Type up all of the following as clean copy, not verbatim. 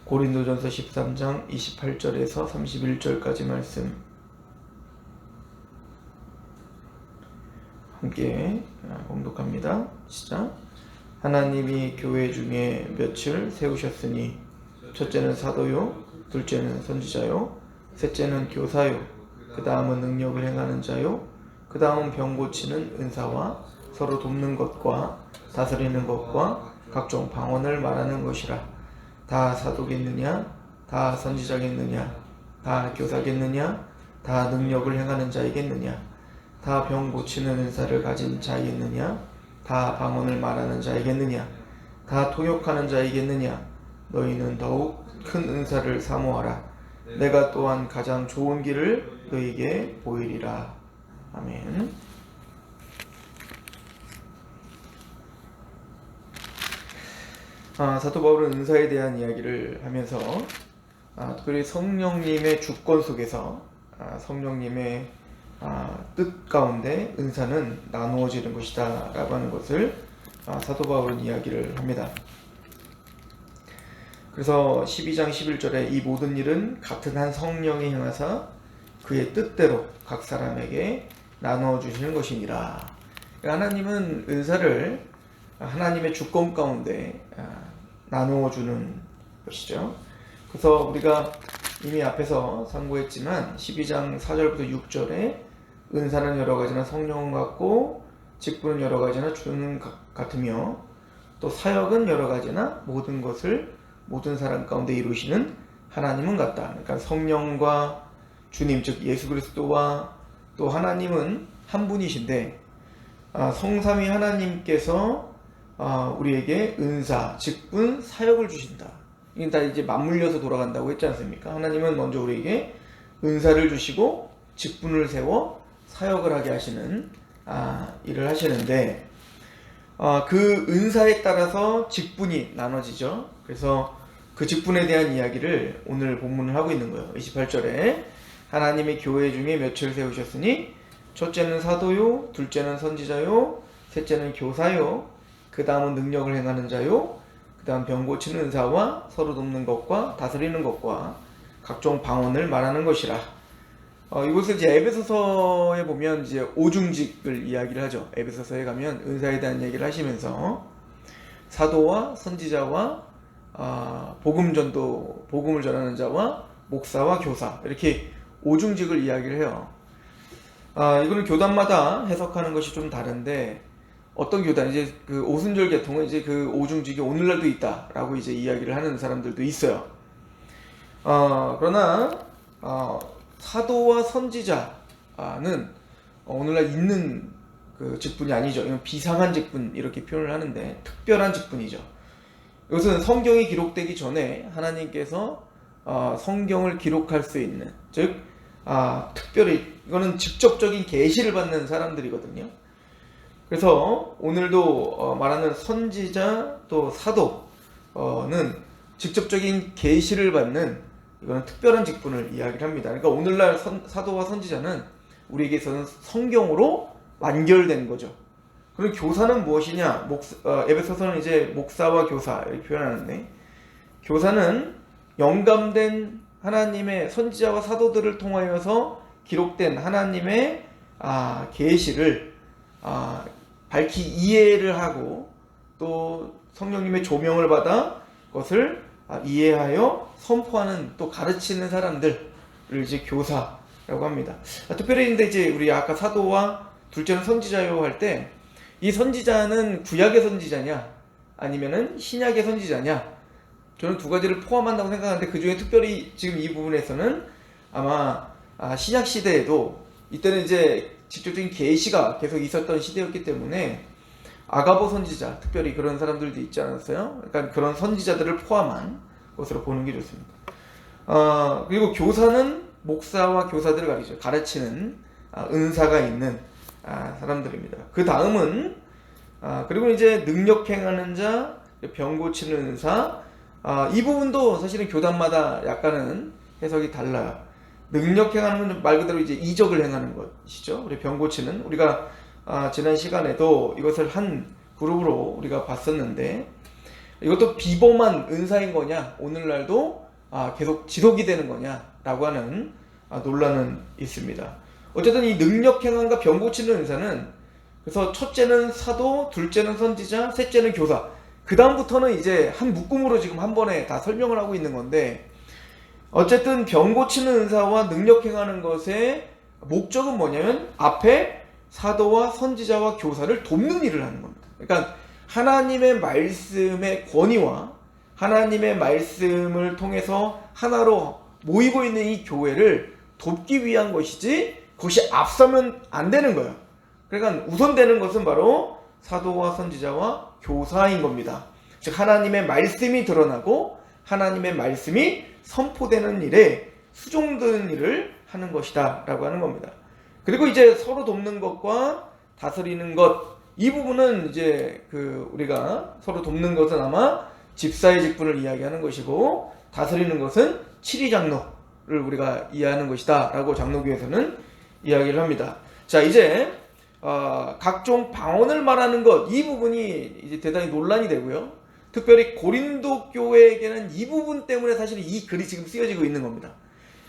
고린도전서 13장 28절에서 31절까지 말씀 함께 봉독합니다. 시작. 하나님이 교회 중에 몇을 세우셨으니 첫째는 사도요, 둘째는 선지자요, 셋째는 교사요, 그 다음은 능력을 행하는 자요, 그 다음은 병 고치는 은사와 서로 돕는 것과 다스리는 것과 각종 방언을 말하는 것이라. 다 사도겠느냐? 다 선지자겠느냐? 다 교사겠느냐? 다 능력을 행하는 자이겠느냐? 다 병 고치는 은사를 가진 자이겠느냐? 다 방언을 말하는 자이겠느냐? 다 통역하는 자이겠느냐? 너희는 더욱 큰 은사를 사모하라. 내가 또한 가장 좋은 길을 너희에게 보이리라. 아멘. 사도 바울은 은사에 대한 이야기를 하면서 특별히 성령님의 주권 속에서 성령님의 뜻 가운데 은사는 나누어지는 것이다 라고 하는 것을 사도 바울은 이야기를 합니다. 그래서 12장 11절에 이 모든 일은 같은 한 성령이 행하사 그의 뜻대로 각 사람에게 나누어 주시는 것이니라. 하나님은 은사를 하나님의 주권 가운데 나누어 주는 것이죠. 그래서 우리가 이미 앞에서 상고했지만 12장 4절부터 6절에 은사는 여러 가지나 성령은 같고 직분은 여러 가지나 주는 같으며 또 사역은 여러 가지나 모든 것을 모든 사람 가운데 이루시는 하나님은 같다. 그러니까 성령과 주님 즉 예수 그리스도와 또 하나님은 한 분이신데 성삼위 하나님께서 우리에게 은사, 직분, 사역을 주신다. 이게 다 이제 맞물려서 돌아간다고 했지 않습니까? 하나님은 먼저 우리에게 은사를 주시고 직분을 세워 사역을 하게 하시는 일을 하시는데 그 은사에 따라서 직분이 나눠지죠. 그래서 그 직분에 대한 이야기를 오늘 본문을 하고 있는 거예요. 28절에 하나님의 교회 중에 몇을 세우셨으니 첫째는 사도요, 둘째는 선지자요, 셋째는 교사요, 그 다음은 능력을 행하는 자요, 그 다음 병 고치는 은사와 서로 돕는 것과 다스리는 것과 각종 방언을 말하는 것이라. 이것을 이제 에베소서에 보면 이제 오중직을 이야기를 하죠. 에베소서에 가면 은사에 대한 얘기를 하시면서 사도와 선지자와 복음을 전하는 자와 목사와 교사 이렇게 오중직을 이야기를 해요. 이거는 교단마다 해석하는 것이 좀 다른데 어떤 교단 이제 그 오순절 계통은 이제 그 오중직이 오늘날도 있다라고 이제 이야기를 하는 사람들도 있어요. 그러나 사도와 선지자는 오늘날 있는 그 직분이 아니죠. 이건 비상한 직분 이렇게 표현을 하는데 특별한 직분이죠. 이것은 성경이 기록되기 전에 하나님께서 성경을 기록할 수 있는 즉 특별히 이거는 직접적인 계시를 받는 사람들이거든요. 그래서 오늘도 말하는 선지자 또 사도는 직접적인 계시를 받는 이거는 특별한 직분을 이야기를 합니다. 그러니까 오늘날 사도와 선지자는 우리에게서는 성경으로 완결된 거죠. 그럼 교사는 무엇이냐? 에베소서는 이제 목사와 교사 이렇게 표현하는데 교사는 영감된 하나님의 선지자와 사도들을 통하여서 기록된 하나님의 계시를 밝히 이해를 하고 또 성령님의 조명을 받아 그것을 이해하여 선포하는 또 가르치는 사람들을 이제 교사라고 합니다. 특별히 근데 이제 우리 아까 사도와 둘째는 선지자요 할 때 이 선지자는 구약의 선지자냐 아니면은 신약의 선지자냐 저는 두 가지를 포함한다고 생각하는데 그 중에 특별히 지금 이 부분에서는 아마 신약 시대에도 이때는 이제 직접적인 계시가 계속 있었던 시대였기 때문에 아가보 선지자 특별히 그런 사람들도 있지 않았어요? 그러니까 그런 선지자들을 포함한 것으로 보는 게 좋습니다. 그리고 교사는 목사와 교사들을 가르치는 은사가 있는 사람들입니다. 그 다음은 그리고 이제 능력 행하는 자, 병 고치는 은사 이 부분도 사실은 교단마다 약간은 해석이 달라요. 능력 행하는 건 말 그대로 이제 이적을 행하는 것이죠. 우리 병 고치는 우리가 지난 시간에도 이것을 한 그룹으로 우리가 봤었는데 이것도 비범한 은사인 거냐, 오늘날도 계속 지속이 되는 거냐라고 하는 논란은 있습니다. 어쨌든 이 능력 행함과 병 고치는 은사는, 그래서 첫째는 사도, 둘째는 선지자, 셋째는 교사, 그 다음부터는 이제 한 묶음으로 지금 한 번에 다 설명을 하고 있는 건데, 어쨌든 병 고치는 은사와 능력 행하는 것의 목적은 뭐냐면 앞에 사도와 선지자와 교사를 돕는 일을 하는 겁니다. 그러니까 하나님의 말씀의 권위와 하나님의 말씀을 통해서 하나로 모이고 있는 이 교회를 돕기 위한 것이지, 그것이 앞서면 안 되는 거예요. 그러니까 우선되는 것은 바로 사도와 선지자와 교사인 겁니다. 즉 하나님의 말씀이 드러나고 하나님의 말씀이 선포되는 일에 수종되는 일을 하는 것이다 라고 하는 겁니다. 그리고 이제 서로 돕는 것과 다스리는 것, 이 부분은 이제 우리가 서로 돕는 것은 아마 집사의 직분을 이야기하는 것이고, 다스리는 것은 칠위장로를 우리가 이해하는 것이다 라고 장로교에서는 이야기를 합니다. 자, 이제 각종 방언을 말하는 것, 이 부분이 이제 대단히 논란이 되고요. 특별히 고린도 교회에게는 이 부분 때문에 사실 이 글이 지금 쓰여지고 있는 겁니다.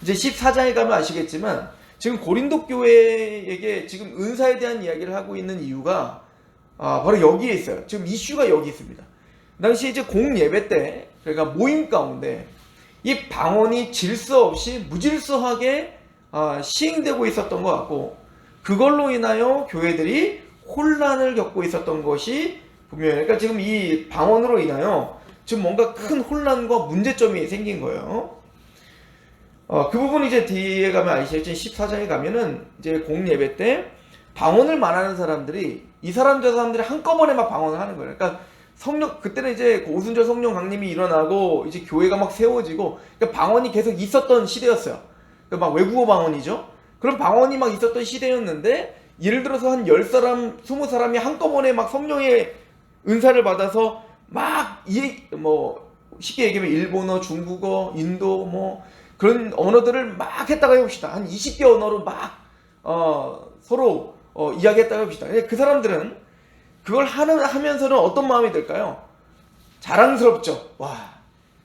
이제 14장에 가면 아시겠지만 지금 고린도 교회에게 지금 은사에 대한 이야기를 하고 있는 이유가 바로 여기에 있어요. 지금 이슈가 여기 있습니다. 당시 이제 공예배 때, 그러니까 모임 가운데 이 방언이 질서 없이 무질서하게 시행되고 있었던 것 같고, 그걸로 인하여 교회들이 혼란을 겪고 있었던 것이 분명해요. 그러니까 지금 이 방언으로 인하여 지금 뭔가 큰 혼란과 문제점이 생긴 거예요. 그 부분 이제 뒤에 가면 아시겠지만 14장에 가면은 이제 공예배 때 방언을 말하는 사람들이 이 사람 저 사람들이 한꺼번에 막 방언을 하는 거예요. 그러니까 성령, 그때는 이제 오순절 성령 강림이 일어나고 이제 교회가 막 세워지고, 그러니까 방언이 계속 있었던 시대였어요. 그러니까 막 외국어 방언이죠. 그런 방언이 막 있었던 시대였는데, 예를 들어서 한 10사람, 20사람이 한꺼번에 막 성령의 은사를 받아서 막 쉽게 얘기하면 일본어, 중국어, 인도 그런 언어들을 막 했다가 해봅시다. 한 20개 언어로 막 서로 이야기했다가 해봅시다. 그 사람들은 그걸 하면서는 어떤 마음이 들까요? 자랑스럽죠. 와.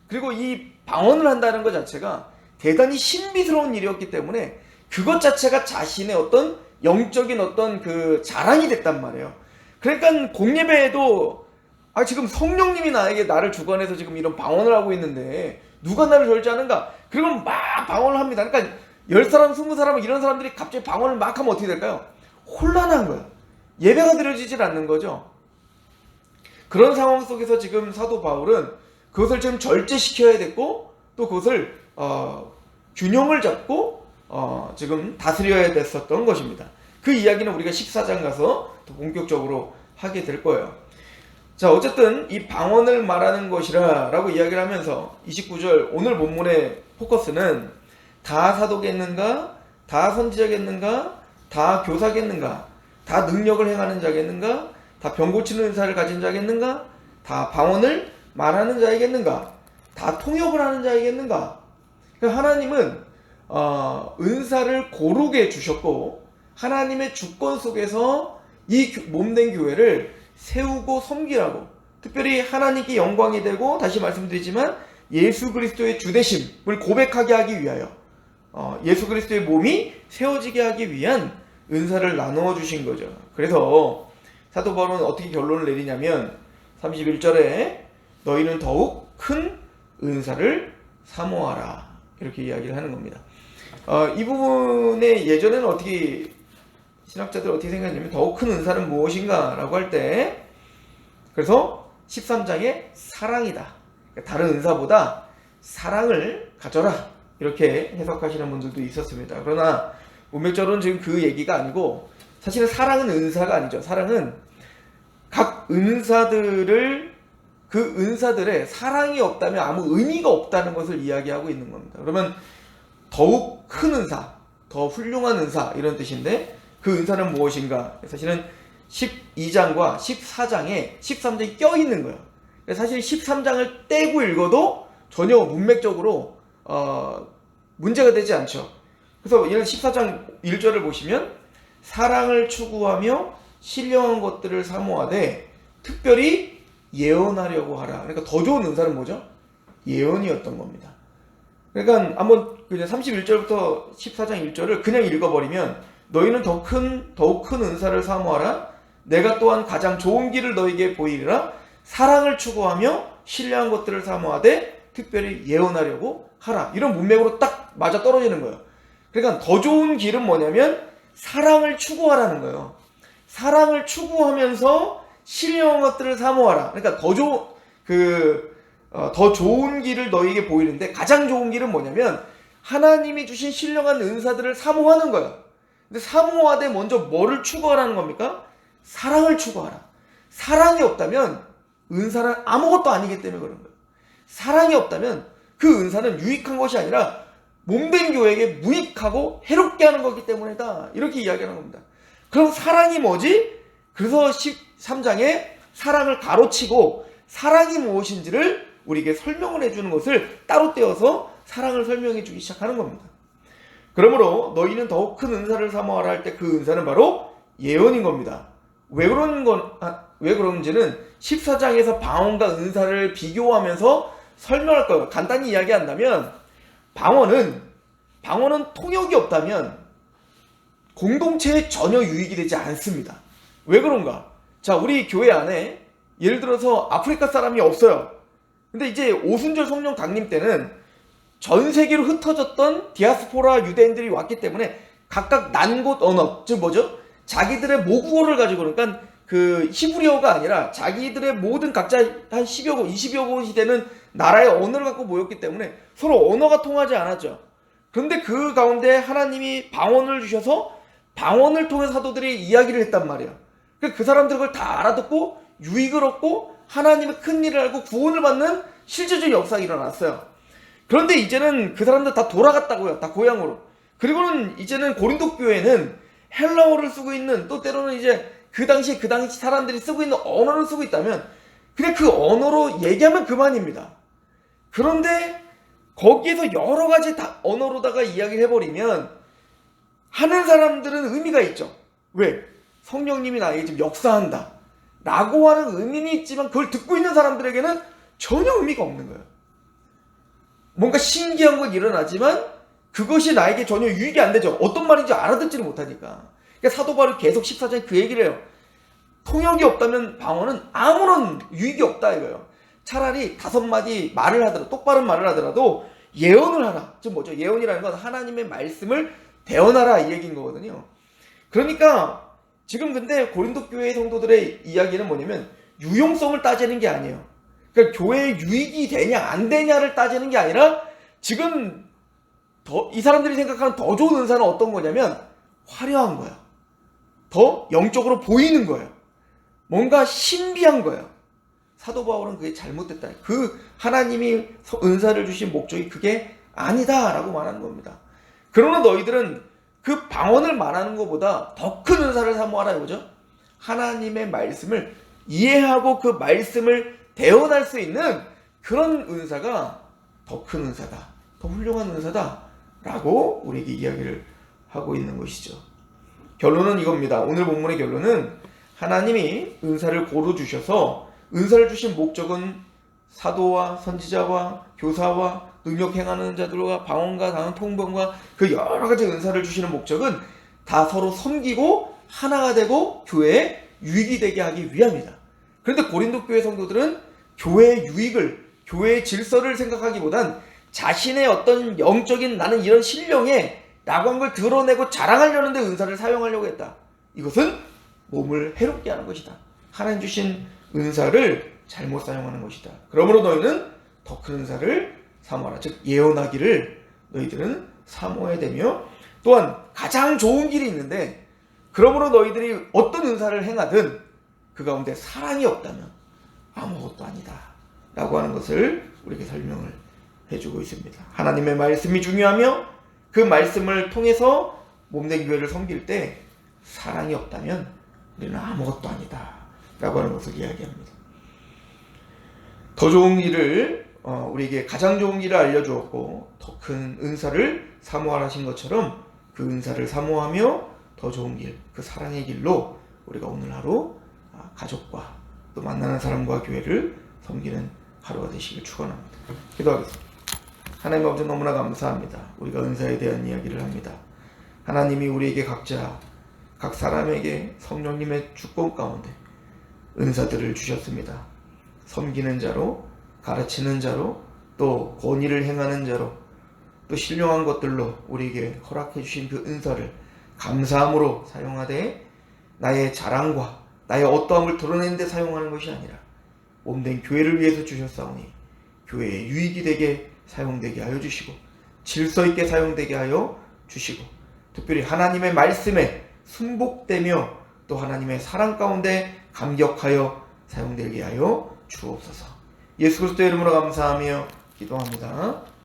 그리고 이 방언을 한다는 것 자체가 대단히 신비스러운 일이었기 때문에 그것 자체가 자신의 어떤 영적인 어떤 자랑이 됐단 말이에요. 그러니까 공예배에도 지금 성령님이 나를 주관해서 지금 이런 방언을 하고 있는데 누가 나를 절제하는가? 그러면 막 방언을 합니다. 그러니까 10사람, 20사람 이런 사람들이 갑자기 방언을 막 하면 어떻게 될까요? 혼란한 거예요. 예배가 드려지질 않는 거죠. 그런 상황 속에서 지금 사도 바울은 그것을 지금 절제시켜야 됐고, 또 그것을 균형을 잡고 지금 다스려야 됐었던 것입니다. 그 이야기는 우리가 14장 가서 더 본격적으로 하게 될 거예요. 자, 어쨌든 이 방언을 말하는 것이라 라고 이야기를 하면서 29절 오늘 본문의 포커스는 다 사도겠는가? 다 선지자겠는가? 다 교사겠는가? 다 능력을 행하는 자겠는가? 다 병 고치는 은사를 가진 자겠는가? 다 방언을 말하는 자이겠는가? 다 통역을 하는 자이겠는가? 하나님은 은사를 고르게 주셨고, 하나님의 주권 속에서 이 몸된 교회를 세우고 섬기라고, 특별히 하나님께 영광이 되고, 다시 말씀드리지만 예수 그리스도의 주되심을 고백하게 하기 위하여 예수 그리스도의 몸이 세워지게 하기 위한 은사를 나누어 주신 거죠. 그래서 사도 바울은 어떻게 결론을 내리냐면 31절에 너희는 더욱 큰 은사를 사모하라, 이렇게 이야기를 하는 겁니다. 이 부분에 예전에는 어떻게 신학자들 어떻게 생각했냐면 더욱 큰 은사는 무엇인가 라고 할 때, 그래서 13장에 사랑이다, 다른 은사보다 사랑을 가져라, 이렇게 해석하시는 분들도 있었습니다. 그러나 문맥적으로는 지금 그 얘기가 아니고, 사실은 사랑은 은사가 아니죠. 사랑은 각 은사들을, 그 은사들의 사랑이 없다면 아무 의미가 없다는 것을 이야기하고 있는 겁니다. 그러면 더욱 큰 은사, 더 훌륭한 은사, 이런 뜻인데 그 은사는 무엇인가? 사실은 12장과 14장에 13장이 껴있는 거예요. 사실 13장을 떼고 읽어도 전혀 문맥적으로 문제가 되지 않죠. 그래서 예를 14장 1절을 보시면 사랑을 추구하며 신령한 것들을 사모하되 특별히 예언하려고 하라. 그러니까 더 좋은 은사는 뭐죠? 예언이었던 겁니다. 그러니까 한번 그냥 31절부터 14장 1절을 그냥 읽어버리면 너희는 더욱 큰 은사를 사모하라. 내가 또한 가장 좋은 길을 너희에게 보이리라. 사랑을 추구하며 신뢰한 것들을 사모하되 특별히 예언하려고 하라. 이런 문맥으로 딱 맞아 떨어지는 거예요. 그러니까 더 좋은 길은 뭐냐면 사랑을 추구하라는 거예요. 사랑을 추구하면서 신뢰한 것들을 사모하라. 그러니까 더 좋은 길을 너희에게 보이는데 가장 좋은 길은 뭐냐면 하나님이 주신 신령한 은사들을 사모하는 거예요. 근데 사모하되 먼저 뭐를 추구하라는 겁니까? 사랑을 추구하라. 사랑이 없다면 은사는 아무것도 아니기 때문에 그런 거예요. 사랑이 없다면 그 은사는 유익한 것이 아니라 몸된 교회에게 무익하고 해롭게 하는 거기 때문이다. 이렇게 이야기하는 겁니다. 그럼 사랑이 뭐지? 그래서 13장에 사랑을 가로치고 사랑이 무엇인지를 우리에게 설명을 해주는 것을 따로 떼어서 사랑을 설명해 주기 시작하는 겁니다. 그러므로 너희는 더욱 큰 은사를 사모하라 할 때 그 은사는 바로 예언인 겁니다. 왜 그런지는 14장에서 방언과 은사를 비교하면서 설명할 거예요. 간단히 이야기한다면 방언은 통역이 없다면 공동체에 전혀 유익이 되지 않습니다. 왜 그런가? 자, 우리 교회 안에 예를 들어서 아프리카 사람이 없어요. 근데 이제 오순절 성령 강림 때는 전 세계로 흩어졌던 디아스포라 유대인들이 왔기 때문에 각각 난곳 언어, 즉 뭐죠? 자기들의 모국어를 가지고, 그러니까 그 히브리어가 아니라 자기들의 모든 각자 한 10여 곳, 20여 곳이 되는 나라의 언어를 갖고 모였기 때문에 서로 언어가 통하지 않았죠. 그런데 그 가운데 하나님이 방언을 주셔서 방언을 통해 사도들이 이야기를 했단 말이에요. 그 사람들 그걸 다 알아듣고 유익을 얻고 하나님의 큰 일을 알고 구원을 받는 실제적인 역사가 일어났어요. 그런데 이제는 그 사람들 다 돌아갔다고요. 다 고향으로. 그리고는 이제는 고린도 교회는 헬라어를 쓰고 있는, 또 때로는 이제 그 당시 사람들이 쓰고 있는 언어를 쓰고 있다면 그냥 그 언어로 얘기하면 그만입니다. 그런데 거기에서 여러 가지 언어로다가 이야기를 해버리면 하는 사람들은 의미가 있죠. 왜? 성령님이 나에게 지금 역사한다 라고 하는 의미는 있지만 그걸 듣고 있는 사람들에게는 전혀 의미가 없는 거예요. 뭔가 신기한 건 일어나지만 그것이 나에게 전혀 유익이 안 되죠. 어떤 말인지 알아듣지를 못하니까. 그러니까 사도 바울이 계속 14장에 그 얘기를 해요. 통역이 없다면 방언은 아무런 유익이 없다 이거예요. 차라리 5마디 말을 하더라도, 똑바른 말을 하더라도 예언을 하라. 즉 뭐죠? 예언이라는 건 하나님의 말씀을 대언하라 이 얘기인 거거든요. 그러니까 지금 근데 고린도 교회 성도들의 이야기는 뭐냐면 유용성을 따지는 게 아니에요. 그러니까 교회에 유익이 되냐 안 되냐를 따지는 게 아니라 지금 이 사람들이 생각하는 더 좋은 은사는 어떤 거냐면 화려한 거예요. 더 영적으로 보이는 거예요. 뭔가 신비한 거예요. 사도 바울은 그게 잘못됐다. 그 하나님이 은사를 주신 목적이 그게 아니다라고 말하는 겁니다. 그러나 너희들은 그 방언을 말하는 것보다 더 큰 은사를 사모하라 이거죠. 하나님의 말씀을 이해하고 그 말씀을 대언할 수 있는 그런 은사가 더 큰 은사다, 더 훌륭한 은사다 라고 우리에게 이야기를 하고 있는 것이죠. 결론은 이겁니다. 오늘 본문의 결론은 하나님이 은사를 고루 주셔서 은사를 주신 목적은 사도와 선지자와 교사와 능력 행하는 자들과 방언과 다른 통번과 그 여러 가지 은사를 주시는 목적은 다 서로 섬기고 하나가 되고 교회에 유익이 되게 하기 위함이다. 그런데 고린도 교회 성도들은 교회의 유익을, 교회의 질서를 생각하기보단 자신의 어떤 영적인 나는 이런 신령해 라고 한 걸 드러내고 자랑하려는데 은사를 사용하려고 했다. 이것은 몸을 해롭게 하는 것이다. 하나님 주신 은사를 잘못 사용하는 것이다. 그러므로 너희는 더 큰 은사를 사모하라. 즉 예언하기를 너희들은 사모해야 되며, 또한 가장 좋은 길이 있는데 그러므로 너희들이 어떤 은사를 행하든 그 가운데 사랑이 없다면 아무것도 아니다 라고 하는 것을 우리에게 설명을 해주고 있습니다. 하나님의 말씀이 중요하며 그 말씀을 통해서 몸된 교회를 섬길 때 사랑이 없다면 우리는 아무것도 아니다 라고 하는 것을 이야기합니다. 더 좋은 길을 우리에게 가장 좋은 길을 알려주었고 더 큰 은사를 사모하라 하신 것처럼 그 은사를 사모하며 더 좋은 길, 그 사랑의 길로 우리가 오늘 하루 가족과 또 만나는 사람과 교회를 섬기는 하루가 되시길 축원합니다. 기도하겠습니다. 하나님 아버지 너무나 감사합니다. 우리가 은사에 대한 이야기를 합니다. 하나님이 우리에게 각자 각 사람에게 성령님의 주권 가운데 은사들을 주셨습니다. 섬기는 자로, 가르치는 자로, 또 권위를 행하는 자로, 또 신령한 것들로 우리에게 허락해 주신 그 은사를 감사함으로 사용하되 나의 자랑과 나의 어떠함을 드러내는 데 사용하는 것이 아니라 몸된 교회를 위해서 주셨사오니 교회의 유익이 되게 사용되게 하여 주시고 질서 있게 사용되게 하여 주시고 특별히 하나님의 말씀에 순복되며 또 하나님의 사랑 가운데 감격하여 사용되게 하여 주옵소서. 예수 그리스도의 이름으로 감사하며 기도합니다.